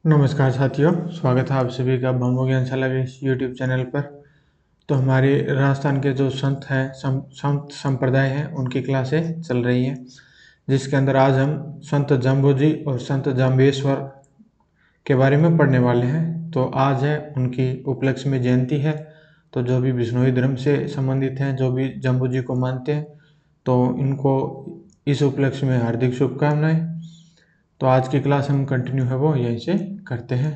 नमस्कार साथियों, स्वागत है आप सभी का ब्रह्म ज्ञानशाला के इस यूट्यूब चैनल पर। तो हमारे राजस्थान के जो संत हैं, संत संप्रदाय हैं, उनकी क्लासें चल रही हैं, जिसके अंदर आज हम संत जम्बोजी और संत जाम्बेश्वर के बारे में पढ़ने वाले हैं। तो आज है उनकी उपलक्ष्य में जयंती है। तो जो भी बिश्नोई धर्म से संबंधित हैं, जो भी जम्बोजी को मानते हैं, तो इनको इस उपलक्ष्य में हार्दिक शुभकामनाएं। तो आज की क्लास हम कंटिन्यू है वो यहीं से करते हैं।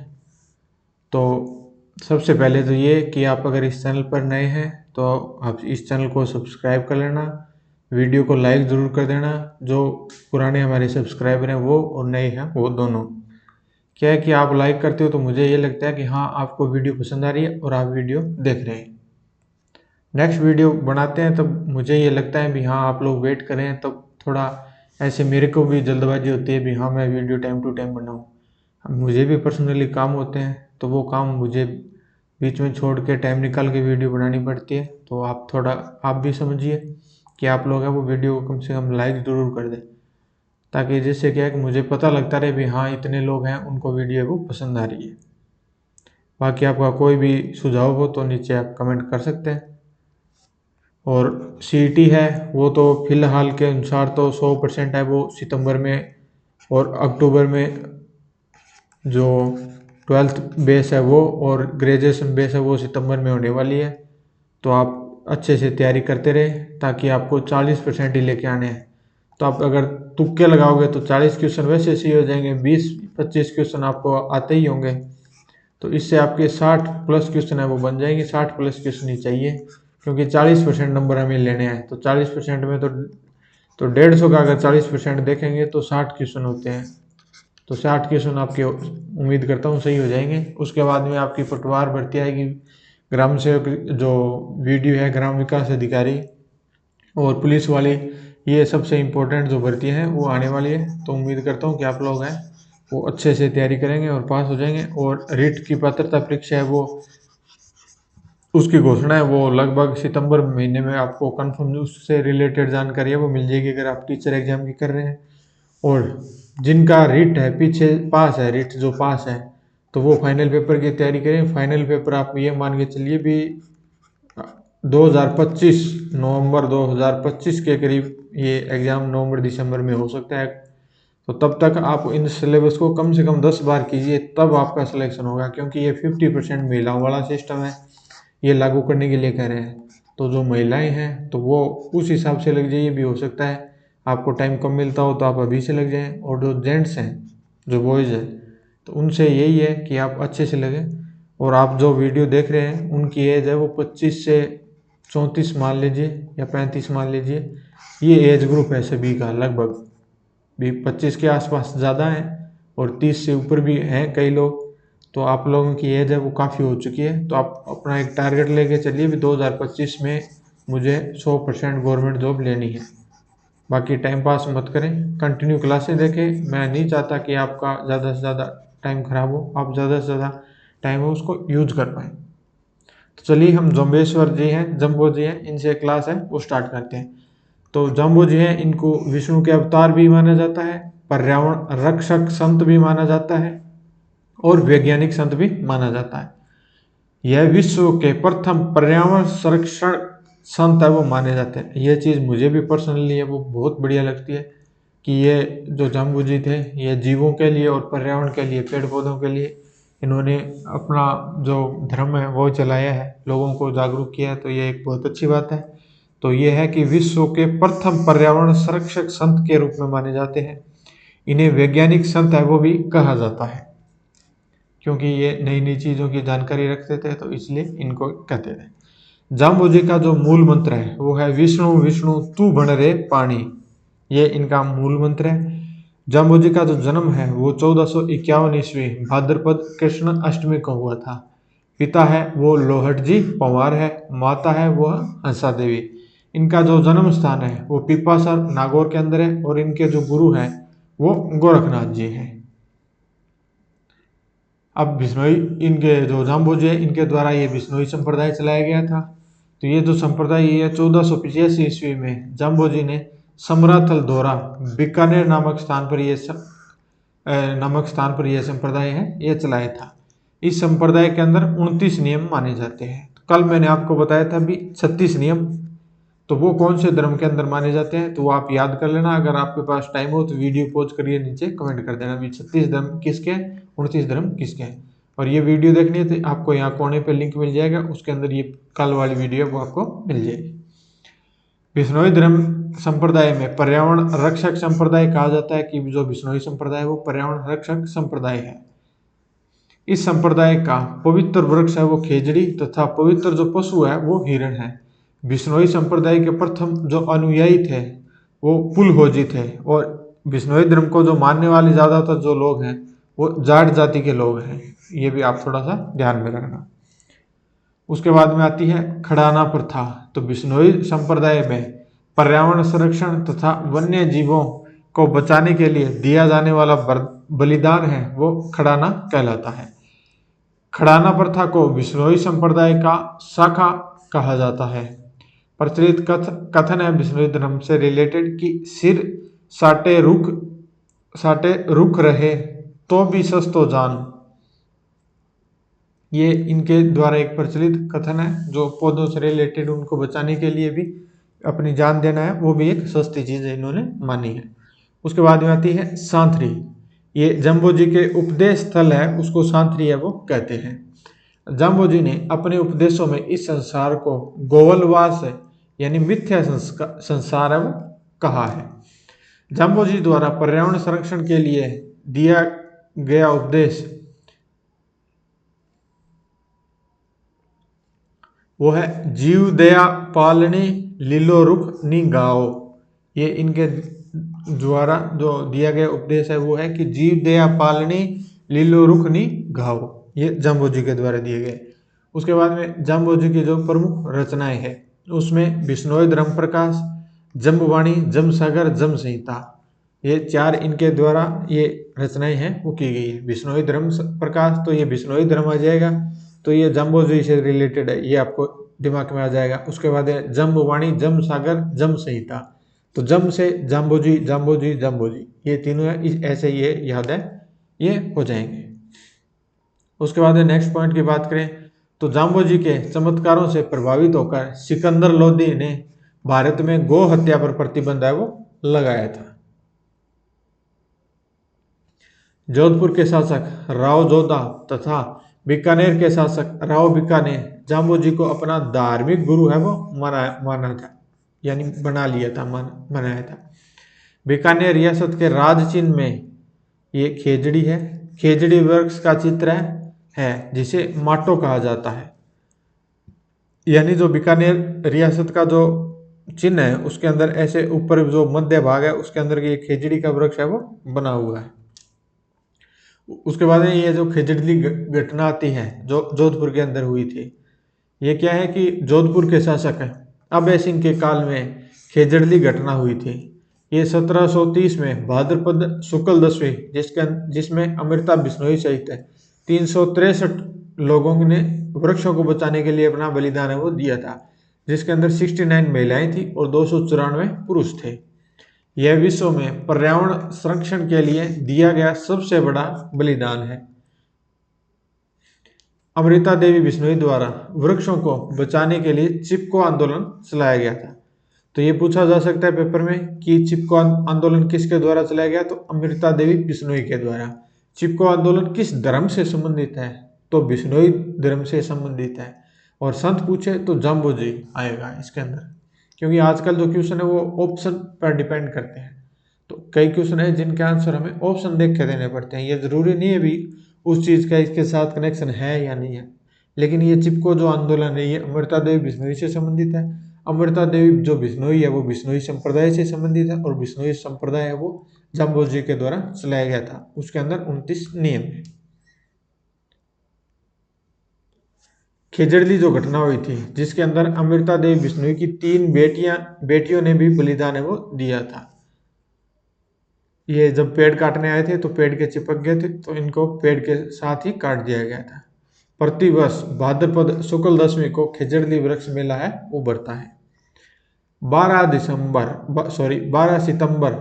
तो सबसे पहले तो ये कि आप अगर इस चैनल पर नए हैं तो आप इस चैनल को सब्सक्राइब कर लेना, वीडियो को लाइक ज़रूर कर देना। जो पुराने हमारे सब्सक्राइबर हैं वो और नए हैं वो दोनों। क्या है कि आप लाइक करते हो तो मुझे ये लगता है कि हाँ, आपको वीडियो पसंद आ रही है और आप वीडियो देख रहे हैं। नेक्स्ट वीडियो बनाते हैं तब मुझे ये लगता है भी हाँ, आप लोग वेट करें, तब थोड़ा ऐसे मेरे को भी जल्दबाजी होती है भी हाँ, मैं वीडियो टाइम टू टाइम बनाऊँ। मुझे भी पर्सनली काम होते हैं, तो वो काम मुझे बीच में छोड़ के टाइम निकाल के वीडियो बनानी पड़ती है। तो आप थोड़ा आप भी समझिए कि आप लोग हैं वो वीडियो को कम से कम लाइक ज़रूर कर दें, ताकि जिससे क्या है कि मुझे पता लगता रहे भी हाँ, इतने लोग हैं उनको वीडियो को पसंद आ रही है। बाकी आपका कोई भी सुझाव हो तो नीचे आप कमेंट कर सकते हैं। और सीईटी है वो तो फिलहाल के अनुसार तो 100% है वो सितंबर में, और अक्टूबर में जो 12th बेस है वो और ग्रेजुएशन बेस है वो सितंबर में होने वाली है। तो आप अच्छे से तैयारी करते रहे ताकि आपको 40% ही लेके आने हैं। तो आप अगर तुक्के लगाओगे तो 40 क्वेश्चन वैसे सही हो जाएंगे, 20-25 क्वेश्चन आपको आते ही होंगे। तो इससे आपके 60 प्लस क्वेश्चन है वो बन जाएंगे। 60 प्लस क्वेश्चन ही चाहिए, क्योंकि 40% नंबर हमें लेने हैं। तो 40% में तो 150 का अगर 40% देखेंगे तो 60 क्वेश्चन होते हैं। तो 60 क्वेश्चन आपके उम्मीद करता हूँ सही हो जाएंगे। उसके बाद में आपकी पटवार भर्ती आएगी, ग्राम सेवक जो वीडियो है, ग्राम विकास अधिकारी और पुलिस वाली, ये सबसे इम्पोर्टेंट जो भर्ती हैं वो आने वाली है। तो उम्मीद करता हूँ कि आप लोग हैं वो अच्छे से तैयारी करेंगे और पास हो जाएंगे। और रिट की पात्रता परीक्षा है वो, उसकी घोषणा है वो लगभग सितंबर महीने में आपको कंफर्म उससे रिलेटेड जानकारी है वो मिल जाएगी, अगर आप टीचर एग्जाम की कर रहे हैं। और जिनका रिट है पीछे पास है, रिट जो पास है, तो वो फाइनल पेपर की तैयारी करें। फाइनल पेपर आप ये मान के चलिए भी 2025 नवंबर 2025 के करीब ये एग्ज़ाम नवंबर दिसंबर में हो सकता है। तो तब तक आप इन सिलेबस को कम से कम 10 बार कीजिए, तब आपका सिलेक्शन होगा, क्योंकि ये 50% महिलाओं वाला सिस्टम है, ये लागू करने के लिए कह रहे हैं। तो जो महिलाएं हैं तो वो उस हिसाब से लग जाइए, भी हो सकता है आपको टाइम कम मिलता हो तो आप अभी से लग जाएं। और जो जेंट्स हैं, जो बॉयज़ हैं, तो उनसे यही है कि आप अच्छे से लगें। और आप जो वीडियो देख रहे हैं उनकी एज है वो 25 से 34 मान लीजिए या 35 मान लीजिए, ये एज ग्रुप है सभी का। लगभग भी 25 के आसपास ज़्यादा हैं और 30 से ऊपर भी हैं कई लोग। तो आप लोगों की एज है वो काफ़ी हो चुकी है। तो आप अपना एक टारगेट लेके चलिए भी 2025 में मुझे 100% गवर्नमेंट जॉब लेनी है। बाकी टाइम पास मत करें, कंटिन्यू क्लासेस देखें। मैं नहीं चाहता कि आपका ज़्यादा से ज़्यादा टाइम खराब हो, आप ज़्यादा से ज़्यादा टाइम हो उसको यूज कर पाएँ। तो चलिए, हम जम्बेश्वर जी हैं, जम्बो जी हैं, इनसे क्लास है वो स्टार्ट करते हैं। तो जम्बो जी हैं, इनको विष्णु के अवतार भी माना जाता है, पर्यावरण रक्षक संत भी माना जाता है और वैज्ञानिक संत भी माना जाता है। यह विश्व के प्रथम पर्यावरण संरक्षण संत है वो माने जाते हैं। ये चीज़ मुझे भी पर्सनली है वो बहुत बढ़िया लगती है कि ये जो जम्बू जी थे, ये जीवों के लिए और पर्यावरण के लिए, पेड़ पौधों के लिए इन्होंने अपना जो धर्म है वो चलाया है, लोगों को जागरूक किया है। तो ये एक बहुत अच्छी बात है। तो ये है कि विश्व के प्रथम पर्यावरण संरक्षक संत के रूप में माने जाते हैं। इन्हें वैज्ञानिक संत है वो भी कहा जाता है, क्योंकि ये नई नई चीज़ों की जानकारी रखते थे, तो इसलिए इनको कहते थे। जाम्बू जी का जो मूल मंत्र है वो है विष्णु विष्णु तू बन रे पानी, ये इनका मूल मंत्र है। जाम्बू जी का जो जन्म है वो 1451 ईस्वी भाद्रपद कृष्ण अष्टमी को हुआ था। पिता है वो लोहट जी पंवार है, माता है वह हंसा देवी। इनका जो जन्म स्थान है वो पिपासर नागौर के अंदर है, और इनके जो गुरु हैं वो गोरखनाथ जी हैं। अब बिश्नोई, इनके जो जाम्बू जी है इनके द्वारा ये बिश्नोई संप्रदाय चलाया गया था। तो ये जो संप्रदाय ये 1485 ईस्वी में जाम्बू जी ने समराथल दोरा बीकानेर नामक स्थान पर ये नामक स्थान पर यह संप्रदाय है यह चलाया था। इस संप्रदाय के अंदर 29 नियम माने जाते हैं। कल मैंने आपको बताया था भी 36 नियम, तो वो कौन से धर्म के अंदर माने जाते हैं तो वो आप याद कर लेना। अगर आपके पास टाइम हो तो वीडियो पॉज करिए, नीचे कमेंट कर देना भी 36 धर्म किसके हैं, 29 धर्म किसके हैं। और ये वीडियो देखनी है तो आपको यहाँ कोने पे लिंक मिल जाएगा, उसके अंदर ये कल वाली वीडियो वो आपको मिल जाएगी। बिश्नोई धर्म संप्रदाय में पर्यावरण रक्षक संप्रदाय कहा जाता है कि जो बिश्नोई संप्रदाय है वो पर्यावरण रक्षक संप्रदाय है। इस संप्रदाय का पवित्र वृक्ष है वो खेजड़ी तथा पवित्र जो पशु है वो हिरण है। बिश्नोई संप्रदाय के प्रथम जो अनुयायी थे वो पुलहोजी थे, और बिश्नोई धर्म को जो मानने वाले ज्यादातर जो लोग हैं वो जाट जाति के लोग हैं। ये भी आप थोड़ा सा ध्यान में रखना। उसके बाद में आती है खड़ाना प्रथा। तो बिश्नोई संप्रदाय में पर्यावरण संरक्षण तथा वन्य जीवों को बचाने के लिए दिया जाने वाला बलिदान है वो खड़ाना कहलाता है। खड़ाना प्रथा को बिश्नोई संप्रदाय का शाखा कहा जाता है। प्रचलित कथन है बिश्नोई धर्म से रिलेटेड कि सिर साटे रुख रहे तो भी सस्तो जान। ये इनके द्वारा एक प्रचलित कथन है, जो पौधों से रिलेटेड उनको बचाने के लिए भी अपनी जान देना है, वो भी एक सस्ती चीज है इन्होंने मानी है। उसके बाद में आती है सांथरी। ये जम्बो जी के उपदेश स्थल है उसको सांथरी है वो कहते हैं। जम्बो जी ने अपने उपदेशों में इस संसार को गोवलवास है यानी मिथ्या संसार है वो कहा है। जम्बो जी द्वारा पर्यावरण संरक्षण के लिए दिया गया उपदेश वो है जीव दया पालनी लीलो रुख नी गाओ। ये इनके द्वारा जो दिया गया उपदेश है वो है कि जीव दया पालनी लीलो रुख नी गाओ। ये जम्बो जी के द्वारा दिए गए। उसके बाद में जम्बो जी की जो प्रमुख रचनाएं हैं उसमें बिश्नोई धर्म प्रकाश, जम्बवाणी, जम सागर, जम संहिता, ये 4 इनके द्वारा ये रचनाएं हैं वो की गई है। बिश्नोई धर्म प्रकाश तो ये बिश्नोई धर्म आ जाएगा, तो ये जम्बो जी से रिलेटेड है, ये आपको दिमाग में आ जाएगा। उसके बाद है जम्बवाणी, जम सागर, जम संहिता। तो जम से जाम्बो जी, जाम्बो जी, जाम्बो जी, ये तीनों है, ऐसे ये याद है ये हो जाएंगे। उसके बाद नेक्स्ट पॉइंट की बात करें तो जाम्बो जी के चमत्कारों से प्रभावित होकर सिकंदर लोदी ने भारत में गौ हत्या पर प्रतिबंध है वो लगाया था। जोधपुर के शासक राव जोधा तथा बीकानेर के शासक राव बीका ने जाम्बो जी को अपना धार्मिक गुरु है वो माना था, यानी बना लिया था, मनाया था। बीकानेर रियासत के राज चिन्ह में ये खेजड़ी है। खेजड़ी वृक्ष का चित्र है जिसे माटो कहा जाता है। यानी जो बीकानेर रियासत का जो चिन्ह है उसके अंदर ऐसे ऊपर जो मध्य भाग है उसके अंदर ये खेजड़ी का वृक्ष है वो बना हुआ है। उसके बाद ये जो खेजड़ी घटना आती है जो जोधपुर के अंदर हुई थी, ये क्या है कि जोधपुर के शासक है अभय सिंह के काल में खेजड़ी घटना हुई थी। ये 1730 में भाद्रपद शुक्ल दसवीं जिसमें अमृता बिश्नोई सहित 363 लोगों ने वृक्षों को बचाने के लिए अपना बलिदान है वो दिया था, जिसके अंदर 69 महिलाएं थी और 294 पुरुष थे। यह विश्व में पर्यावरण संरक्षण के लिए दिया गया सबसे बड़ा बलिदान है। अमृता देवी बिश्नोई द्वारा वृक्षों को बचाने के लिए चिपको आंदोलन चलाया गया था। तो ये पूछा जा सकता है पेपर में कि चिपको आंदोलन किसके द्वारा चलाया गया, तो अमृता देवी बिश्नोई के द्वारा। चिपको आंदोलन किस धर्म से संबंधित है, तो बिश्नोई धर्म से संबंधित है। और संत पूछे तो जाम्बो जी आएगा इसके अंदर, क्योंकि आजकल जो क्वेश्चन है वो ऑप्शन पर डिपेंड करते हैं। तो कई क्वेश्चन है जिनके आंसर हमें ऑप्शन देख के देने पड़ते हैं। ये जरूरी नहीं है भी उस चीज का इसके साथ कनेक्शन है या नहीं है, लेकिन ये चिपको जो आंदोलन है ये अमृता देवी बिश्नोई से संबंधित है। अमृता देवी जो बिश्नोई है वो बिश्नोई संप्रदाय से संबंधित है, और बिश्नोई संप्रदाय है वो जाम्बो जी के द्वारा चलाया गया था। उसके अंदर 29 नियम है। खेजड़ली जो घटना हुई थी जिसके अंदर अमृता देवी बिश्नोई की 3 बेटियों ने भी बलिदान है वो दिया था। ये जब पेड़ काटने आए थे तो पेड़ के चिपक गए थे, तो इनको पेड़ के साथ ही काट दिया गया था। प्रतिवर्ष भाद्रपद शुक्ल दशमी को खेजड़ली वृक्ष मेला है वो बढ़ता है। 12 सितंबर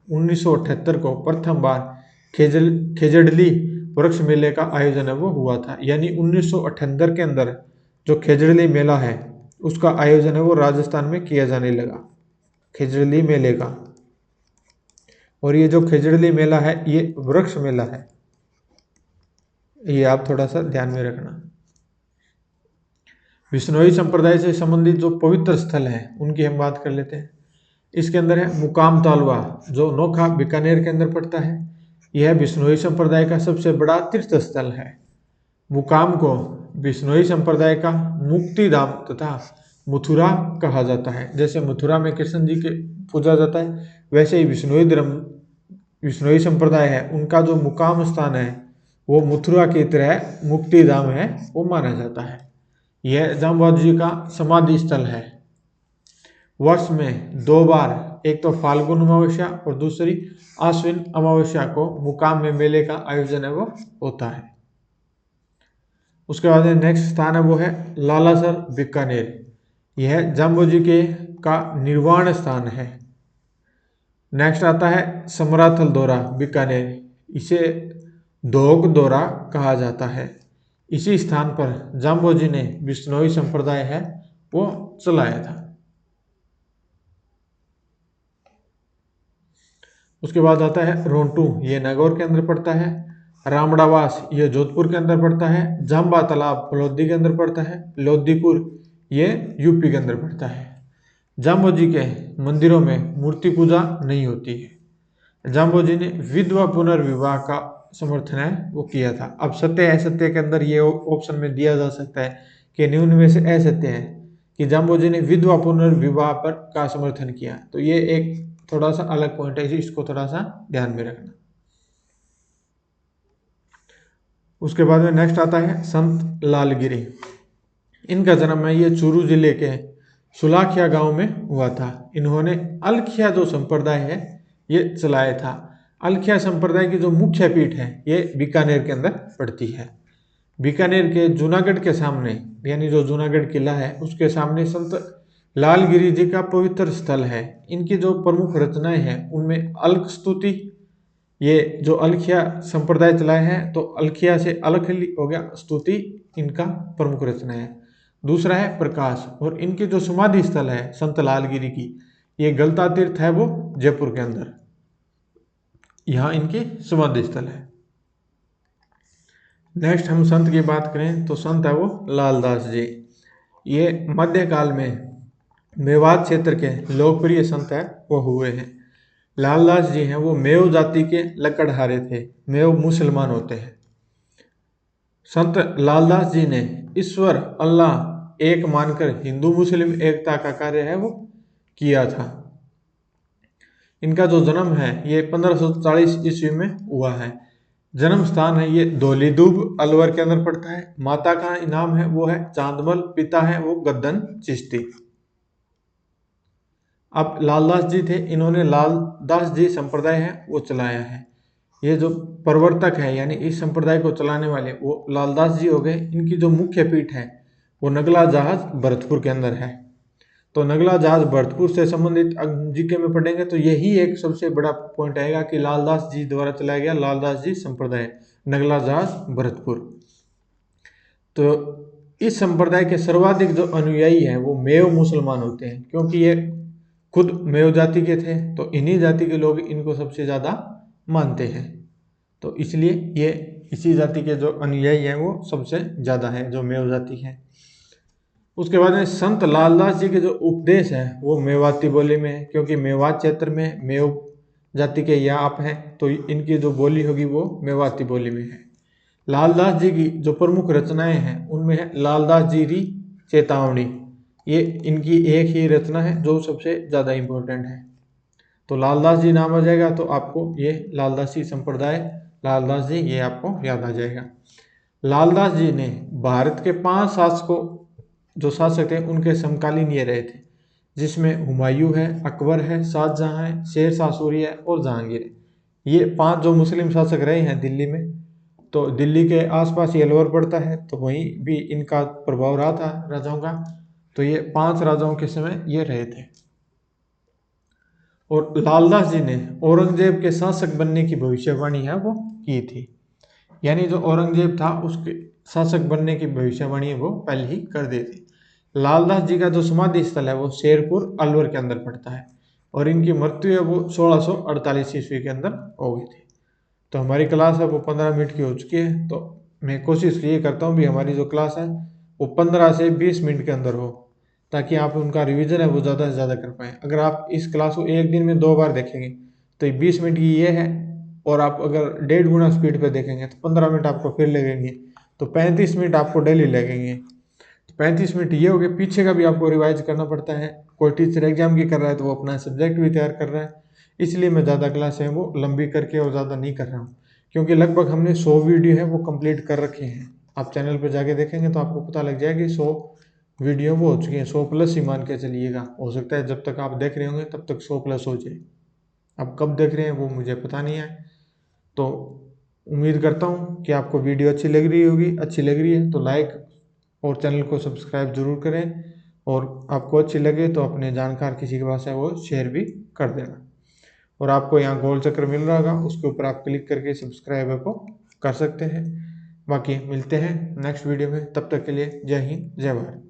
1978 को प्रथम बार खेजड़ली वृक्ष मेले का आयोजन है वो हुआ था। यानी 1978 के अंदर जो खेजड़ली मेला है उसका आयोजन है वो राजस्थान में किया जाने लगा, खेजड़ली मेले का। और ये जो खेजड़ली मेला है ये वृक्ष मेला है, ये आप थोड़ा सा ध्यान में रखना। बिश्नोई संप्रदाय से संबंधित जो पवित्र स्थल हैं उनकी हम बात कर लेते हैं। इसके अंदर है मुकाम तालवा, जो नोखा बीकानेर के अंदर पड़ता है। यह बिश्नोई संप्रदाय का सबसे बड़ा तीर्थ स्थल है। मुकाम को बिश्नोई संप्रदाय का मुक्ति धाम तथा मथुरा कहा जाता है। जैसे मथुरा में कृष्ण जी के पूजा जाता है, वैसे ही बिश्नोई संप्रदाय है उनका जो मुकाम स्थान है वो मथुरा की तरह मुक्ति धाम है वो माना जाता है। यह जाम्बुवान जी का समाधि स्थल है। वर्ष में 2 बार, एक तो फाल्गुन अमावस्या और दूसरी आश्विन अमावस्या को मुकाम में मेले का आयोजन है वो होता है। उसके बाद नेक्स्ट स्थान है वो है लालासर बीकानेर। यह जाम्बू जी के का निर्वाण स्थान है। नेक्स्ट आता है समराथल दौरा बीकानेर, इसे धोक दौरा कहा जाता है। इसी स्थान पर जाम्बू जी ने बिश्नोई संप्रदाय है वो चलाया था। उसके बाद आता है रोंटू, ये नागौर के अंदर पड़ता है। रामड़ावास ये जोधपुर के अंदर पड़ता है। जाम्बा तालाब लोधी के अंदर पड़ता है। लोधीपुर ये यूपी के अंदर पड़ता है। जाम्बू जी के मंदिरों में मूर्ति पूजा नहीं होती है। जाम्बू जी ने विधवा पुनर्विवाह का समर्थन है वो किया था। अब सत्य असत्य के अंदर ये ऑप्शन में दिया जा सकता है कि निम्न में से असत्य है कि जाम्बू जी ने विधवा पुनर्विवाह पर का समर्थन किया, तो ये एक थोड़ा सा अलग पॉइंट है, इसको थोड़ा सा ध्यान में रखना। उसके बाद में नेक्स्ट आता है संत लालगिरी। इनका जन्म है ये चूरू जिले के सुलाखिया गांव में हुआ था। इन्होंने अलखिया जो संप्रदाय है ये चलाया था। अलखिया संप्रदाय की जो मुख्य पीठ है ये बीकानेर के अंदर पड़ती है। बीकानेर के जूनागढ़ के सामने, यानी जो जूनागढ़ किला है उसके सामने संत लालगिरी जी का पवित्र स्थल है। इनकी जो प्रमुख रचनाएं हैं उनमें अलख स्तुति, ये जो अलखिया संप्रदाय चलाए हैं तो अलखिया से अलख हो गया, स्तुति इनका प्रमुख रचना है। दूसरा है प्रकाश, और इनकी जो समाधि स्थल है संत लालगिरी की, ये गलता तीर्थ है वो जयपुर के अंदर, यहाँ इनकी समाधि स्थल है। नेक्स्ट हम संत की बात करें तो संत है वो लालदास जी। ये मध्यकाल में मेवात क्षेत्र के लोकप्रिय संत है वो हुए हैं। लालदास जी हैं वो मेव जाति के लकड़हारे थे। मेव मुसलमान होते हैं। संत लालदास जी ने ईश्वर अल्लाह एक मानकर हिंदू मुस्लिम एकता का कार्य है वो किया था। इनका जो जन्म है ये 1540 ईस्वी में हुआ है। जन्म स्थान है ये धौलीधूब अलवर के अंदर पड़ता है। माता का नाम है वो है चांदमल, पिता है वो गद्दन चिश्ती। अब लालदास जी थे, इन्होंने लालदास जी संप्रदाय है वो चलाया है। ये जो प्रवर्तक है यानी इस संप्रदाय को चलाने वाले वो लालदास जी हो गए। इनकी जो मुख्य पीठ है वो नगला जहाज भरतपुर के अंदर है। तो नगला जहाज भरतपुर से संबंधित जीके में पढ़ेंगे तो यही एक सबसे बड़ा पॉइंट आएगा कि लालदास जी द्वारा चलाया गया लालदास जी संप्रदाय, नगला जहाज भरतपुर। तो इस संप्रदाय के सर्वाधिक जो अनुयायी हैं वो मेव मुसलमान होते हैं, क्योंकि ये खुद मेव जाति के थे तो इन्हीं जाति के लोग इनको सबसे ज़्यादा मानते हैं। तो इसलिए ये इसी जाति के जो अनुयायी हैं वो सबसे ज़्यादा है, जो मेव जाति है। उसके बाद में संत लालदास जी के जो उपदेश हैं वो मेवाती बोली में है, क्योंकि मेवात क्षेत्र में मेव जाति के या आप हैं तो इनकी जो बोली होगी वो मेवाती बोली में है। लालदास जी की जो प्रमुख रचनाएं हैं उनमें है लालदास जी री चेतावनी, ये इनकी एक ही रचना है जो सबसे ज़्यादा इम्पोर्टेंट है। तो लालदास जी नाम आ जाएगा तो आपको ये लालदासी संप्रदाय, लालदास जी ये आपको याद आ जाएगा। लालदास जी ने भारत के 5 शासकों जो शासक थे उनके समकालीन ये रहे थे, जिसमें हुमायूं है, अकबर है, शाहजहां है, शेरशाह सूरी है और जहांगीर है। ये 5 जो मुस्लिम शासक रहे हैं दिल्ली में, तो दिल्ली के आसपास ये अलवर पड़ता है तो वहीं भी इनका प्रभाव रहा था राजाओं का। तो ये 5 राजाओं के समय ये रहे थे। और लालदास जी ने औरंगजेब के शासक बनने की भविष्यवाणी है वो की थी। यानी जो औरंगजेब था उसके शासक बनने की भविष्यवाणी वो पहले ही कर दी थी। लालदास जी का जो समाधि स्थल है वो शेरपुर अलवर के अंदर पड़ता है और इनकी मृत्यु है वो 1648 ईस्वी के अंदर हो गई थी। तो हमारी क्लास है वो 15 मिनट की हो चुकी है, तो मैं कोशिश ये करता हूँ भी हमारी जो क्लास है वो 15 से 20 मिनट के अंदर हो, ताकि आप उनका रिवीजन है वो ज़्यादा से ज़्यादा कर पाएँ। अगर आप इस क्लास को एक दिन में 2 बार देखेंगे तो ये 20 मिनट की ये है, और आप अगर 1.5 गुना स्पीड पे देखेंगे तो 15 मिनट आपको फिर लगेंगे, तो 35 मिनट आपको डेली लगेंगे। तो 35 मिनट ये हो गए। पीछे का भी आपको रिवाइज करना पड़ता है, कोई टीचर एग्जाम की कर रहा है तो वो अपना सब्जेक्ट भी तैयार कर रहा है, इसलिए मैं ज़्यादा क्लास है वो लंबी करके और ज़्यादा नहीं कर रहा हूँ, क्योंकि लगभग हमने 100 वीडियो है वो कंप्लीट कर रखे हैं। आप चैनल पर जाके देखेंगे तो आपको पता लग जाएगा कि 100 वीडियो वो हो चुकी हैं, 100+ ही मान के चलिएगा। हो सकता है जब तक आप देख रहे होंगे तब तक 100+ हो जाए, अब कब देख रहे हैं वो मुझे पता नहीं है। तो उम्मीद करता हूँ कि आपको वीडियो अच्छी लग रही होगी। अच्छी लग रही है तो लाइक और चैनल को सब्सक्राइब जरूर करें, और आपको अच्छी लगे तो अपने जानकार किसी के पास है वो शेयर भी कर देना। और आपको यहाँ गोल चक्र मिल रहा होगा, उसके ऊपर आप क्लिक करके सब्सक्राइब को कर सकते हैं। बाकी मिलते हैं नेक्स्ट वीडियो में, तब तक के लिए जय हिंद जय भारत।